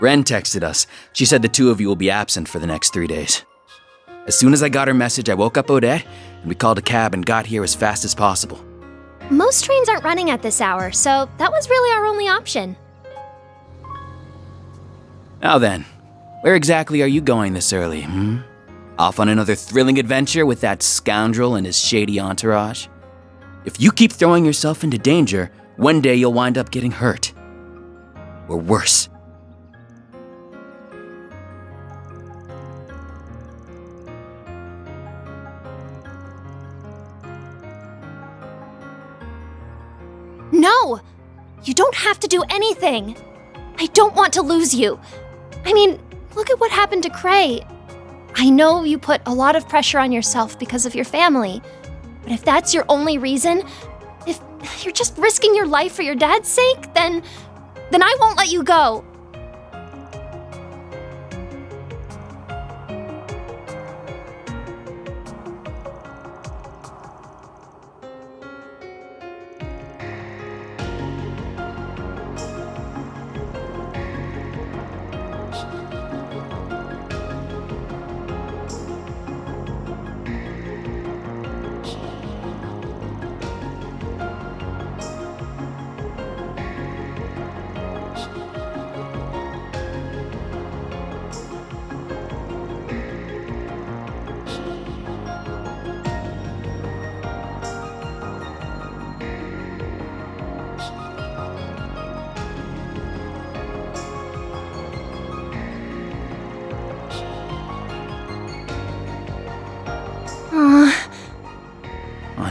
Ren texted us. She said the two of you will be absent for the next 3 days. As soon as I got her message, I woke up Odette, and we called a cab and got here as fast as possible. Most trains aren't running at this hour, so that was really our only option. Now then, where exactly are you going this early, Off on another thrilling adventure with that scoundrel and his shady entourage? If you keep throwing yourself into danger, one day you'll wind up getting hurt. Or worse. No! You don't have to do anything! I don't want to lose you. I mean, look at what happened to Cray. I know you put a lot of pressure on yourself because of your family, but if that's your only reason, if you're just risking your life for your dad's sake, then I won't let you go.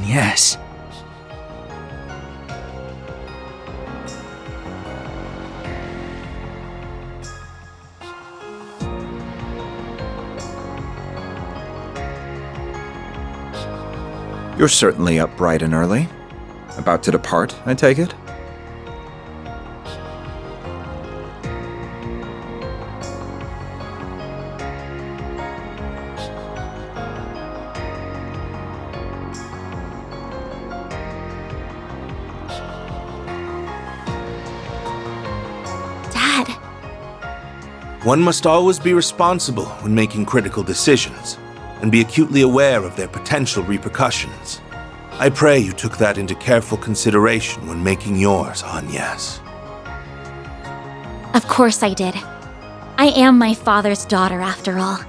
Yes. You're certainly up bright and early. About to depart, I take it? One must always be responsible when making critical decisions, and be acutely aware of their potential repercussions. I pray you took that into careful consideration when making yours, Agnes. Of course I did. I am my father's daughter, after all.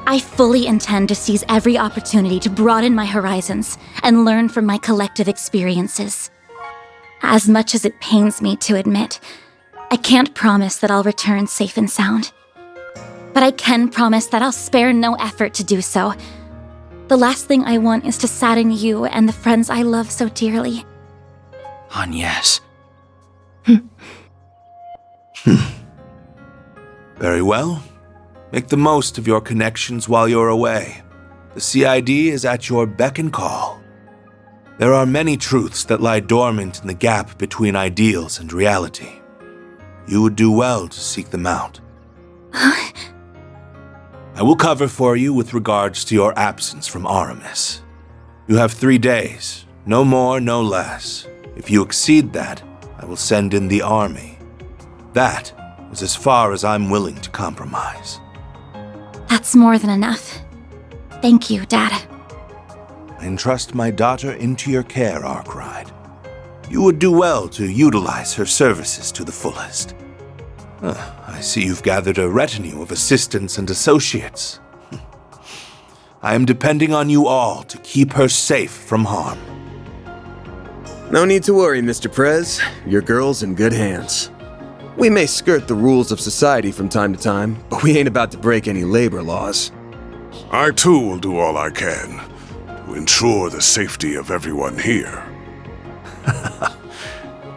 I fully intend to seize every opportunity to broaden my horizons and learn from my collective experiences. As much as it pains me to admit, I can't promise that I'll return safe and sound. But I can promise that I'll spare no effort to do so. The last thing I want is to sadden you and the friends I love so dearly. Agnes. Very well. Make the most of your connections while you're away. The CID is at your beck and call. There are many truths that lie dormant in the gap between ideals and reality. You would do well to seek them out. I will cover for you with regards to your absence from Aramis. You have 3 days, no more, no less. If you exceed that, I will send in the army. That is as far as I'm willing to compromise. That's more than enough. Thank you, Dad. I entrust my daughter into your care, Arkwright. You would do well to utilize her services to the fullest. I see you've gathered a retinue of assistants and associates. I am depending on you all to keep her safe from harm. No need to worry, Mr. Prez. Your girl's in good hands. We may skirt the rules of society from time to time, but we ain't about to break any labor laws. I too will do all I can to ensure the safety of everyone here.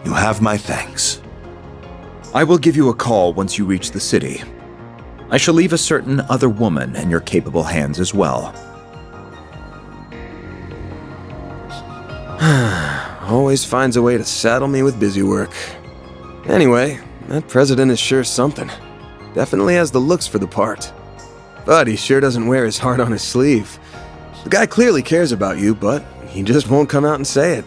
You have my thanks. I will give you a call once you reach the city. I shall leave a certain other woman in your capable hands as well. Always finds a way to saddle me with busy work. Anyway, that president is sure something. Definitely has the looks for the part. But he sure doesn't wear his heart on his sleeve. The guy clearly cares about you, but he just won't come out and say it.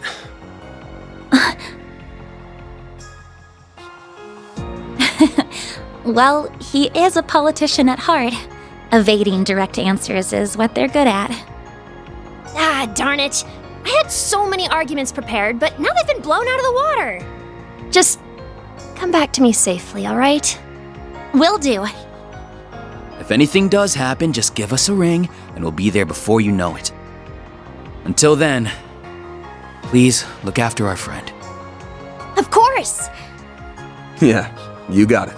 Well, he is a politician at heart. Evading direct answers is what they're good at. Ah, darn it. I had so many arguments prepared, but now they've been blown out of the water. Just come back to me safely, all right? Will do. If anything does happen, just give us a ring, and we'll be there before you know it. Until then, please look after our friend. Of course! Yeah, you got it.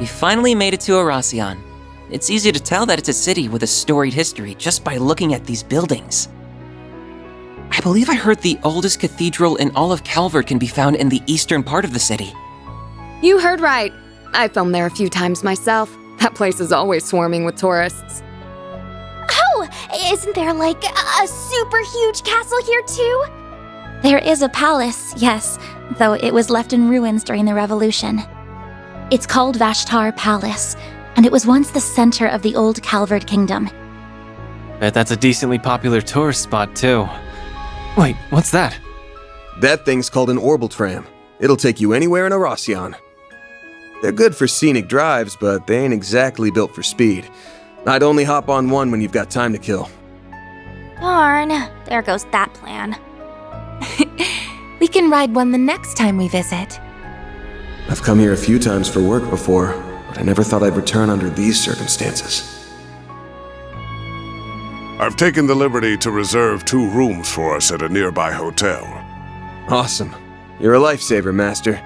We finally made it to Oracion. It's easy to tell that it's a city with a storied history just by looking at these buildings. I believe I heard the oldest cathedral in all of Calvard can be found in the eastern part of the city. You heard right. I filmed there a few times myself. That place is always swarming with tourists. Oh, isn't there like a super huge castle here too? There is a palace, yes, though it was left in ruins during the Revolution. It's called Vashtar Palace, and it was once the center of the old Calvard Kingdom. Bet that's a decently popular tourist spot, too. Wait, what's that? That thing's called an orbital tram. It'll take you anywhere in Oracion. They're good for scenic drives, but they ain't exactly built for speed. I'd only hop on one when you've got time to kill. Darn, there goes that plan. We can ride one the next time we visit. I've come here a few times for work before, but I never thought I'd return under these circumstances. I've taken the liberty to reserve 2 rooms for us at a nearby hotel. Awesome. You're a lifesaver, Master.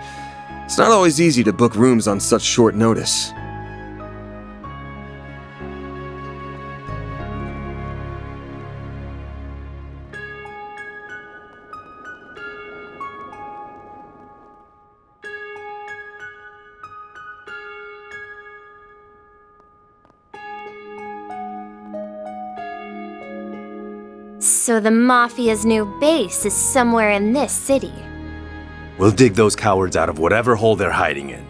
It's not always easy to book rooms on such short notice. So the Mafia's new base is somewhere in this city. We'll dig those cowards out of whatever hole they're hiding in.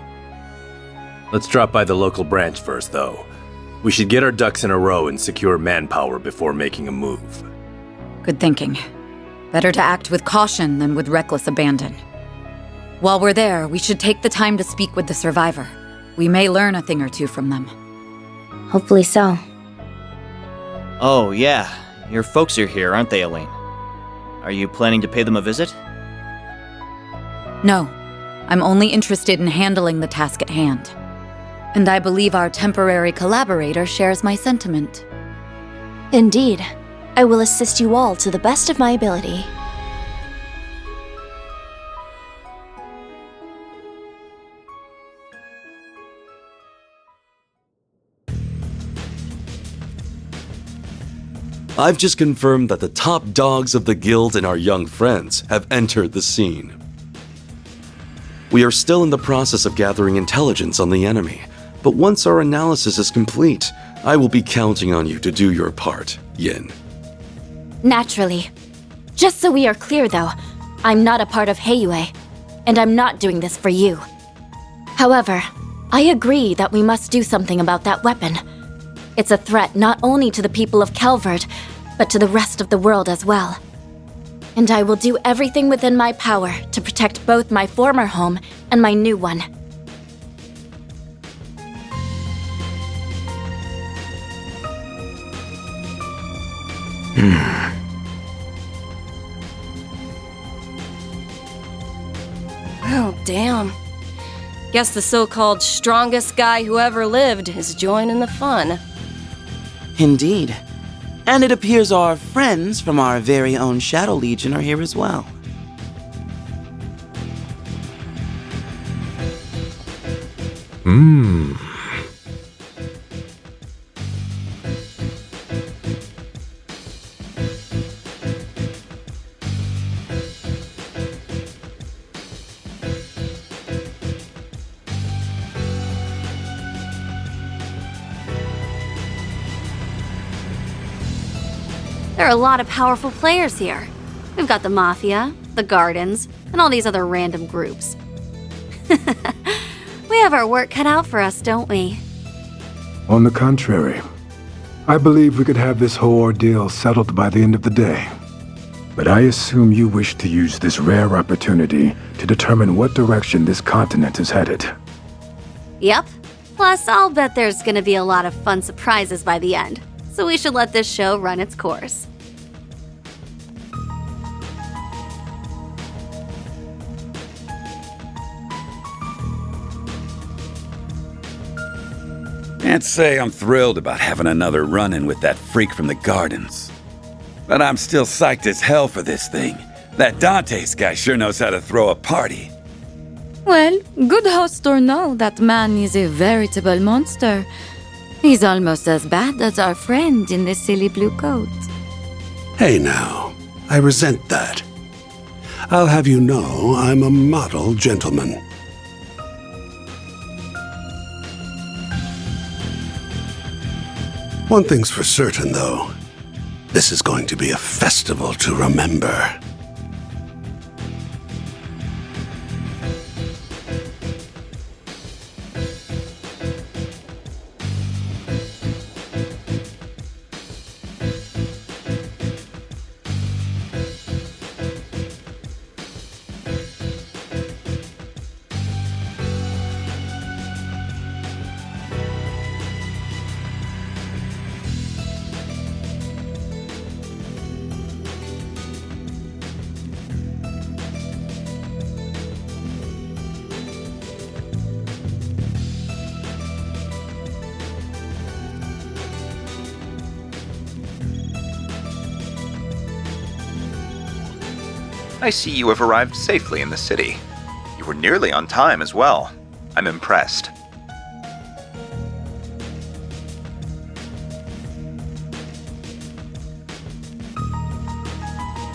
Let's drop by the local branch first, though. We should get our ducks in a row and secure manpower before making a move. Good thinking. Better to act with caution than with reckless abandon. While we're there, we should take the time to speak with the survivor. We may learn a thing or two from them. Hopefully so. Oh, yeah. Your folks are here, aren't they, Elaine? Are you planning to pay them a visit? No. I'm only interested in handling the task at hand. And I believe our temporary collaborator shares my sentiment. Indeed. I will assist you all to the best of my ability. I've just confirmed that the top dogs of the guild and our young friends have entered the scene. We are still in the process of gathering intelligence on the enemy, but once our analysis is complete, I will be counting on you to do your part, Yin. Naturally. Just so we are clear, though, I'm not a part of Heiyue, and I'm not doing this for you. However, I agree that we must do something about that weapon. It's a threat not only to the people of Calvert, but to the rest of the world as well. And I will do everything within my power to protect both my former home and my new one. Oh, damn. Guess the so-called strongest guy who ever lived is joining the fun. Indeed. And it appears our friends from our very own Shadow Legion are here as well. There are a lot of powerful players here. We've got the Mafia, the Gardens, and all these other random groups. We have our work cut out for us, don't we? On the contrary, I believe we could have this whole ordeal settled by the end of the day. But I assume you wish to use this rare opportunity to determine what direction this continent is headed. Yep. Plus, I'll bet there's gonna be a lot of fun surprises by the end. So we should let this show run its course. Can't say I'm thrilled about having another run-in with that freak from the Gardens. But I'm still psyched as hell for this thing. That Dante's guy sure knows how to throw a party. Well, good host or no, that man is a veritable monster. He's almost as bad as our friend in the silly blue coat. Hey now, I resent that. I'll have you know I'm a model gentleman. One thing's for certain, though. This is going to be a festival to remember. I see you have arrived safely in the city. You were nearly on time as well. I'm impressed.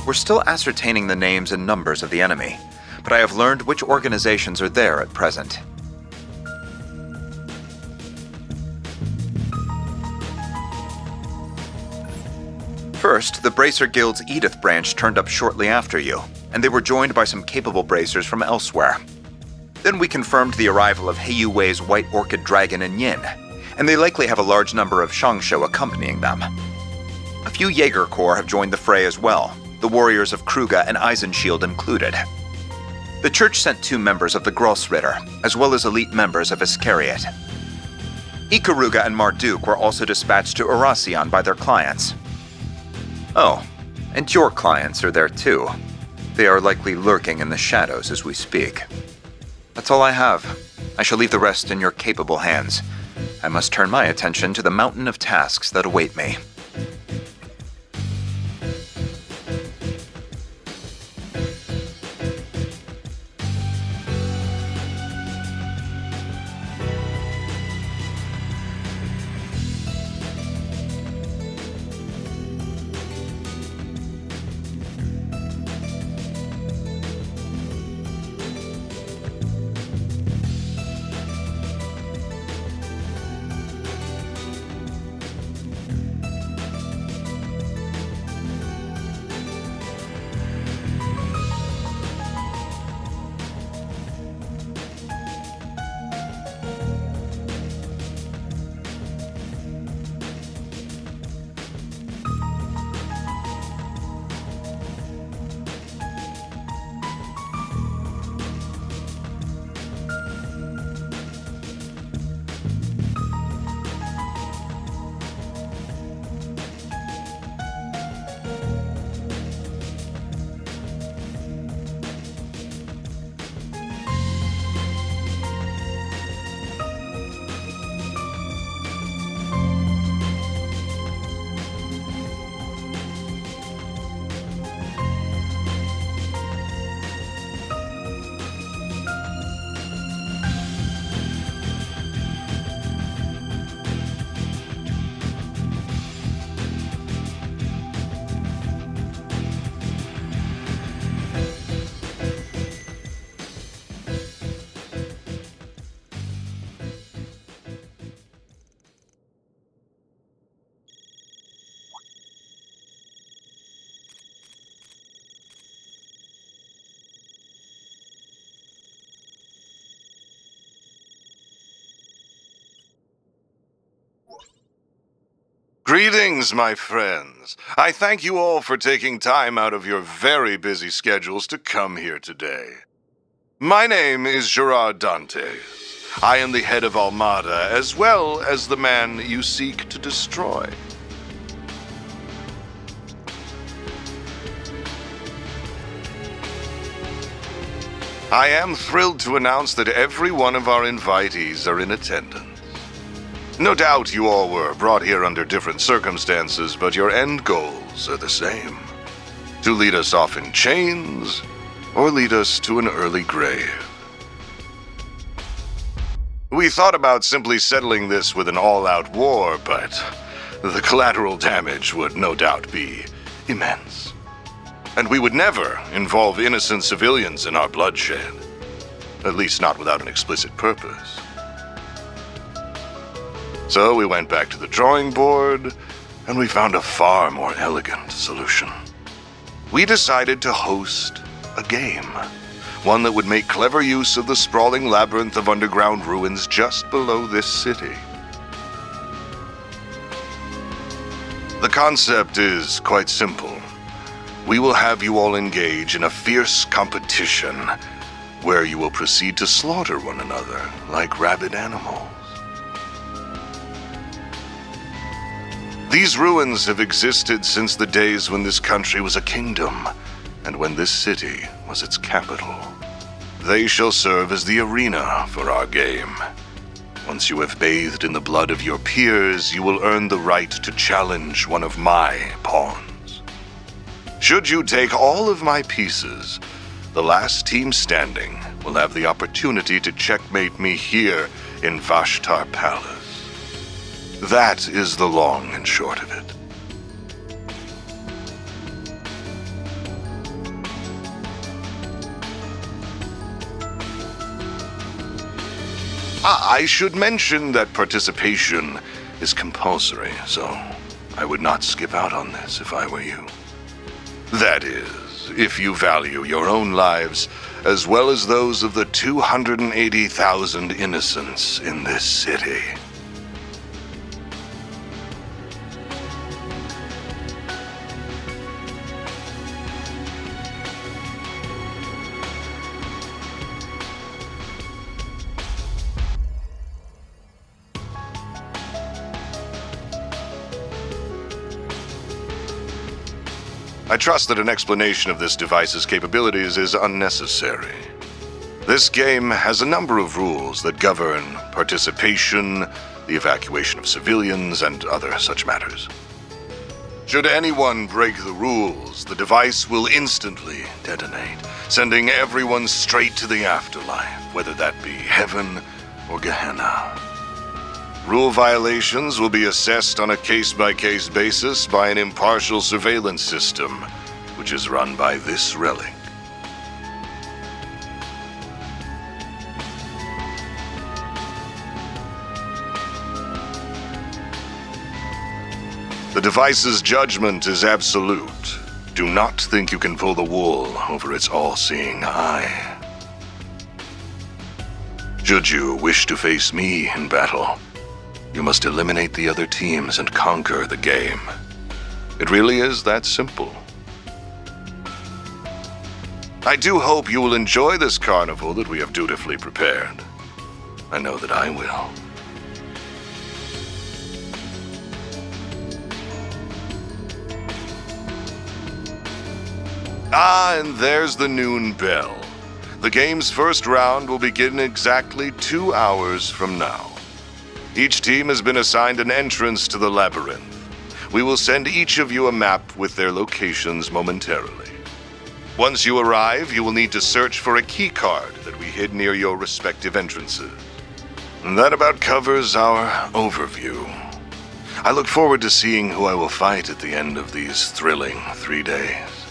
We're still ascertaining the names and numbers of the enemy, but I have learned which organizations are there at present. First, the Bracer Guild's Edith branch turned up shortly after you, and they were joined by some capable bracers from elsewhere. Then we confirmed the arrival of Heiyu Wei's White Orchid Dragon and Yin, and they likely have a large number of Shangsho accompanying them. A few Jaeger Corps have joined the fray as well, the warriors of Kruga and Eisenshield included. The church sent 2 members of the Grossritter, as well as elite members of Iscariot. Ikaruga and Marduk were also dispatched to Oracion by their clients. Oh, and your clients are there too. They are likely lurking in the shadows as we speak. That's all I have. I shall leave the rest in your capable hands. I must turn my attention to the mountain of tasks that await me. Greetings, my friends. I thank you all for taking time out of your very busy schedules to come here today. My name is Gerard Dantes. I am the head of Almada, as well as the man you seek to destroy. I am thrilled to announce that every one of our invitees are in attendance. No doubt you all were brought here under different circumstances, but your end goals are the same. To lead us off in chains, or lead us to an early grave. We thought about simply settling this with an all-out war, but the collateral damage would no doubt be immense. And we would never involve innocent civilians in our bloodshed. At least not without an explicit purpose. So we went back to the drawing board, and we found a far more elegant solution. We decided to host a game. One that would make clever use of the sprawling labyrinth of underground ruins just below this city. The concept is quite simple. We will have you all engage in a fierce competition where you will proceed to slaughter one another like rabid animals. These ruins have existed since the days when this country was a kingdom, and when this city was its capital. They shall serve as the arena for our game. Once you have bathed in the blood of your peers, you will earn the right to challenge one of my pawns. Should you take all of my pieces, the last team standing will have the opportunity to checkmate me here in Vashtar Palace. That is the long and short of it. I should mention that participation is compulsory, so I would not skip out on this if I were you. That is, if you value your own lives as well as those of the 280,000 innocents in this city. I trust that an explanation of this device's capabilities is unnecessary. This game has a number of rules that govern participation, the evacuation of civilians, and other such matters. Should anyone break the rules, the device will instantly detonate, sending everyone straight to the afterlife, whether that be heaven or Gehenna. Rule violations will be assessed on a case-by-case basis by an impartial surveillance system, which is run by this relic. The device's judgment is absolute. Do not think you can pull the wool over its all-seeing eye. Should you wish to face me in battle, you must eliminate the other teams and conquer the game. It really is that simple. I do hope you will enjoy this carnival that we have dutifully prepared. I know that I will. Ah, and there's the noon bell. The game's first round will begin exactly 2 hours from now. Each team has been assigned an entrance to the labyrinth. We will send each of you a map with their locations momentarily. Once you arrive, you will need to search for a key card that we hid near your respective entrances. And that about covers our overview. I look forward to seeing who I will fight at the end of these thrilling 3 days.